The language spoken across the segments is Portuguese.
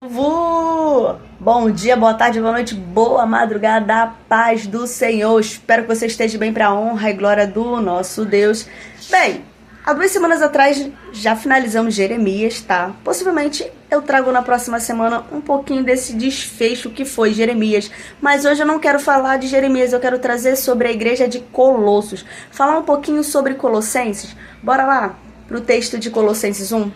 Bom dia, boa tarde, boa noite, boa madrugada, a paz do Senhor. Espero que você esteja bem para a honra e glória do nosso Deus. Bem, há 2 semanas atrás já finalizamos Jeremias, tá? Possivelmente eu trago na próxima semana um pouquinho desse desfecho que foi Jeremias. Mas hoje eu não quero falar de Jeremias, eu quero trazer sobre a igreja de Colossos. Falar um pouquinho sobre Colossenses. Bora lá pro texto de Colossenses 1,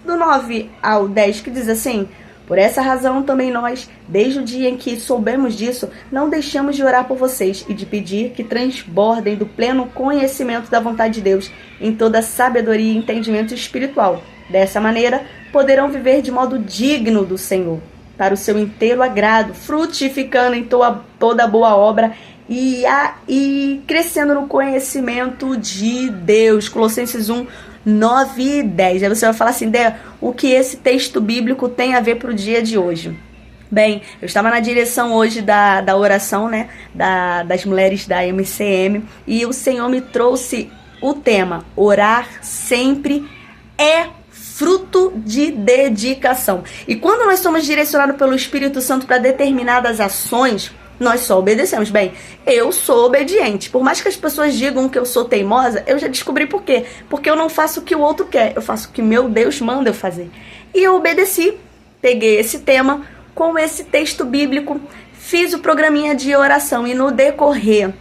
do 9 ao 10, que diz assim: por essa razão também nós, desde o dia em que soubemos disso, não deixamos de orar por vocês e de pedir que transbordem do pleno conhecimento da vontade de Deus em toda sabedoria e entendimento espiritual. Dessa maneira, poderão viver de modo digno do Senhor, para o seu inteiro agrado, frutificando em toda boa obra e crescendo no conhecimento de Deus. Colossenses 1, 9 e 10. Aí você vai falar assim: Dé, o que esse texto bíblico tem a ver para o dia de hoje? Bem, eu estava na direção hoje da oração, né, das mulheres da MCM, e o Senhor me trouxe o tema: orar sempre é fruto de dedicação. E quando nós somos direcionados pelo Espírito Santo para determinadas ações, nós só obedecemos. Bem, eu sou obediente. Por mais que as pessoas digam que eu sou teimosa, eu já descobri por quê. Porque eu não faço o que o outro quer, eu faço o que meu Deus manda eu fazer. E eu obedeci, peguei esse tema com esse texto bíblico, fiz o programinha de oração e no decorrer,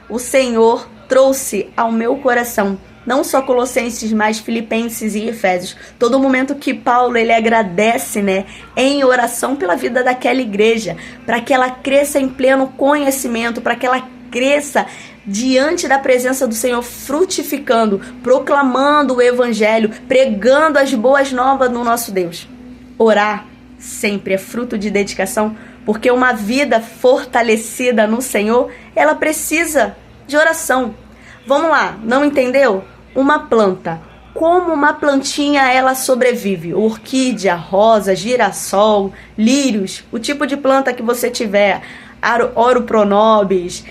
o Senhor trouxe ao meu coração não só Colossenses, mas Filipenses e Efésios. Todo momento que Paulo ele agradece, né, em oração pela vida daquela igreja, para que ela cresça em pleno conhecimento, para que ela cresça diante da presença do Senhor, frutificando, proclamando o evangelho, pregando as boas novas no nosso Deus. Orar sempre é fruto de dedicação, porque uma vida fortalecida no Senhor, ela precisa de oração. Vamos lá, não entendeu? Uma planta, como uma plantinha ela sobrevive? Orquídea, rosa, girassol, lírios, o tipo de planta que você tiver, Oro pronobis,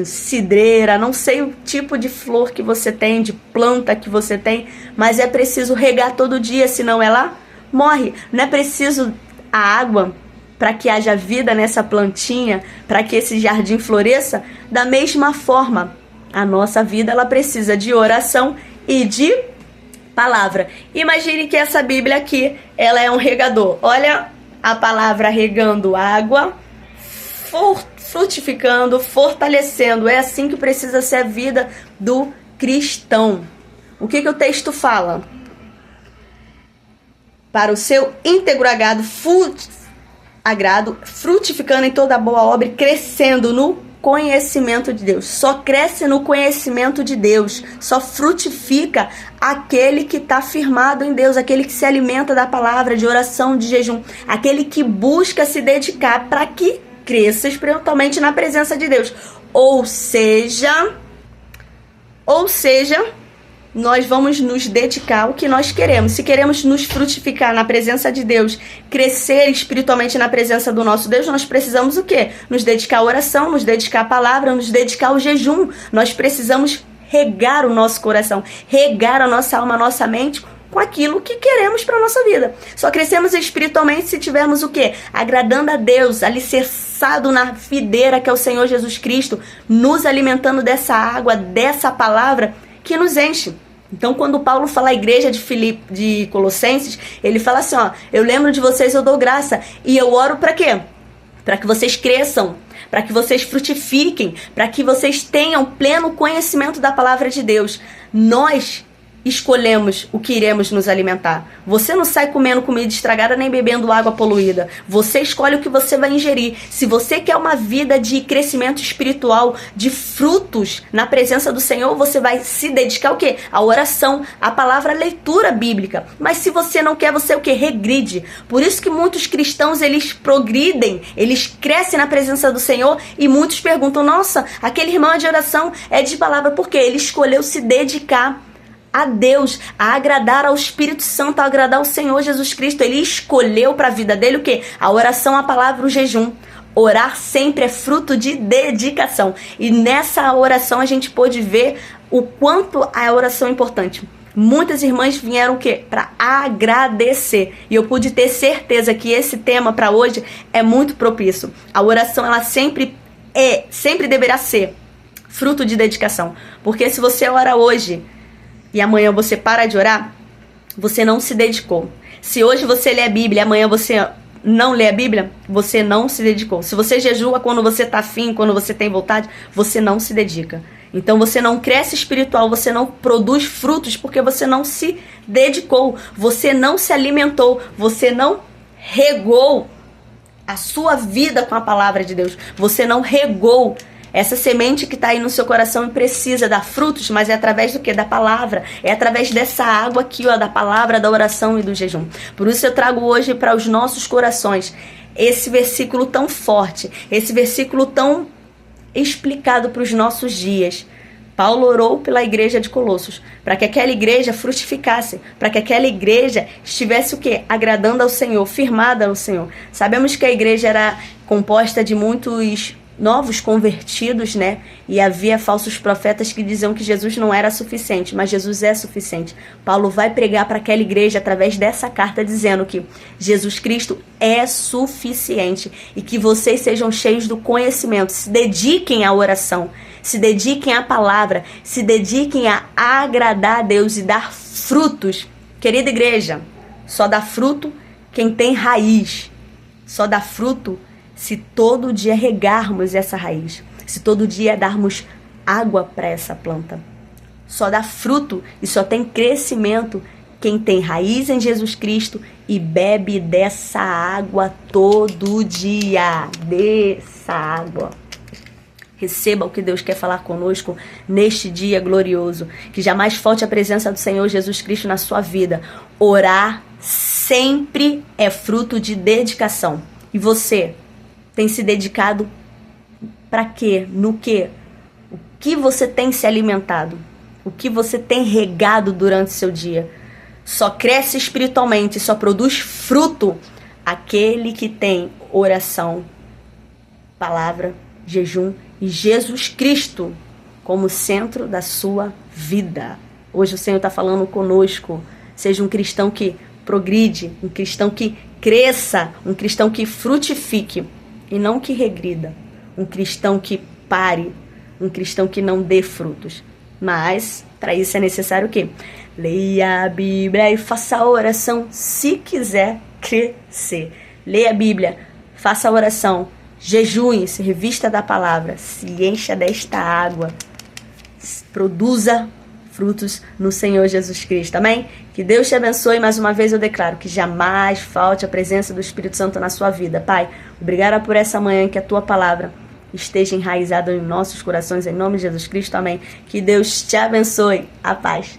cidreira, não sei o tipo de flor que você tem, de planta que você tem, mas é preciso regar todo dia, senão ela morre. Não é preciso a água para que haja vida nessa plantinha, para que esse jardim floresça. Da mesma forma, a nossa vida ela precisa de oração e de palavra. Imagine que essa Bíblia aqui, ela é um regador. Olha a palavra regando água, frutificando, fortalecendo. É assim que precisa ser a vida do cristão. O que o texto fala? Para o seu íntegro agrado, frutificando em toda boa obra e crescendo no conhecimento de Deus. Só cresce no conhecimento de Deus, só frutifica aquele que está firmado em Deus, aquele que se alimenta da palavra, de oração, de jejum, aquele que busca se dedicar para que cresça espiritualmente na presença de Deus. Ou seja, nós vamos nos dedicar ao que nós queremos. Se queremos nos frutificar na presença de Deus, crescer espiritualmente na presença do nosso Deus, nós precisamos o quê? Nos dedicar à oração, nos dedicar à palavra, nos dedicar ao jejum. Nós precisamos regar o nosso coração, regar a nossa alma, a nossa mente com aquilo que queremos para a nossa vida. Só crescemos espiritualmente se tivermos o quê? Agradando a Deus, alicerçado na videira que é o Senhor Jesus Cristo, nos alimentando dessa água, dessa palavra que nos enche. Então, quando Paulo fala à igreja de Colossenses, ele fala assim, ó: eu lembro de vocês, eu dou graça, e eu oro para quê? Para que vocês cresçam, para que vocês frutifiquem, para que vocês tenham pleno conhecimento da palavra de Deus. Nós escolhemos o que iremos nos alimentar. Você não sai comendo comida estragada nem bebendo água poluída. Você escolhe o que você vai ingerir. Se você quer uma vida de crescimento espiritual, de frutos na presença do Senhor, você vai se dedicar ao quê? À oração, à palavra, à leitura bíblica. Mas se você não quer, você o quê? Regride. Por isso que muitos cristãos, eles progridem, eles crescem na presença do Senhor, e muitos perguntam: nossa, aquele irmão é de oração, é de palavra. Por quê? Ele escolheu se dedicar a Deus, a agradar ao Espírito Santo, a agradar ao Senhor Jesus Cristo. Ele escolheu para a vida dele o quê? A oração, a palavra, o jejum. Orar sempre é fruto de dedicação. E nessa oração a gente pôde ver o quanto a oração é importante. Muitas irmãs vieram o quê? Para agradecer. E eu pude ter certeza que esse tema para hoje é muito propício. A oração, ela sempre deverá ser fruto de dedicação. Porque se você ora hoje e amanhã você para de orar, você não se dedicou. Se hoje você lê a Bíblia e amanhã você não lê a Bíblia, você não se dedicou. Se você jejua quando você está afim, quando você tem vontade, você não se dedica. Então você não cresce espiritual, você não produz frutos porque você não se dedicou, você não se alimentou, você não regou a sua vida com a palavra de Deus, você não regou essa semente que está aí no seu coração e precisa dar frutos, mas é através do quê? Da palavra. É através dessa água aqui, ó, da palavra, da oração e do jejum. Por isso eu trago hoje para os nossos corações esse versículo tão forte, esse versículo tão explicado para os nossos dias. Paulo orou pela igreja de Colossos, para que aquela igreja frutificasse, para que aquela igreja estivesse o quê? Agradando ao Senhor, firmada ao Senhor. Sabemos que a igreja era composta de muitos novos convertidos, né? E havia falsos profetas que diziam que Jesus não era suficiente, mas Jesus é suficiente. Paulo vai pregar para aquela igreja através dessa carta dizendo que Jesus Cristo é suficiente e que vocês sejam cheios do conhecimento, se dediquem à oração, se dediquem à palavra, se dediquem a agradar a Deus e dar frutos. Querida igreja, só dá fruto quem tem raiz, só dá fruto se todo dia regarmos essa raiz, se todo dia darmos água para essa planta. Só dá fruto e só tem crescimento quem tem raiz em Jesus Cristo e bebe dessa água todo dia. Dessa água. Receba o que Deus quer falar conosco neste dia glorioso. Que jamais falte a presença do Senhor Jesus Cristo na sua vida. Orar sempre é fruto de dedicação. E você tem se dedicado para quê? No quê? O que você tem se alimentado? O que você tem regado durante o seu dia? Só cresce espiritualmente, só produz fruto aquele que tem oração, palavra, jejum e Jesus Cristo como centro da sua vida. Hoje o Senhor está falando conosco. Seja um cristão que progride, um cristão que cresça, um cristão que frutifique e não que regrida, um cristão que pare, um cristão que não dê frutos. Mas para isso é necessário o quê? Leia a Bíblia e faça a oração se quiser crescer. Leia a Bíblia, faça a oração, jejue, se revista da palavra, se encha desta água, produza frutos no Senhor Jesus Cristo, amém? Que Deus te abençoe. Mais uma vez eu declaro que jamais falte a presença do Espírito Santo na sua vida. Pai, obrigada por essa manhã, que a tua palavra esteja enraizada em nossos corações, em nome de Jesus Cristo, amém? Que Deus te abençoe. A paz.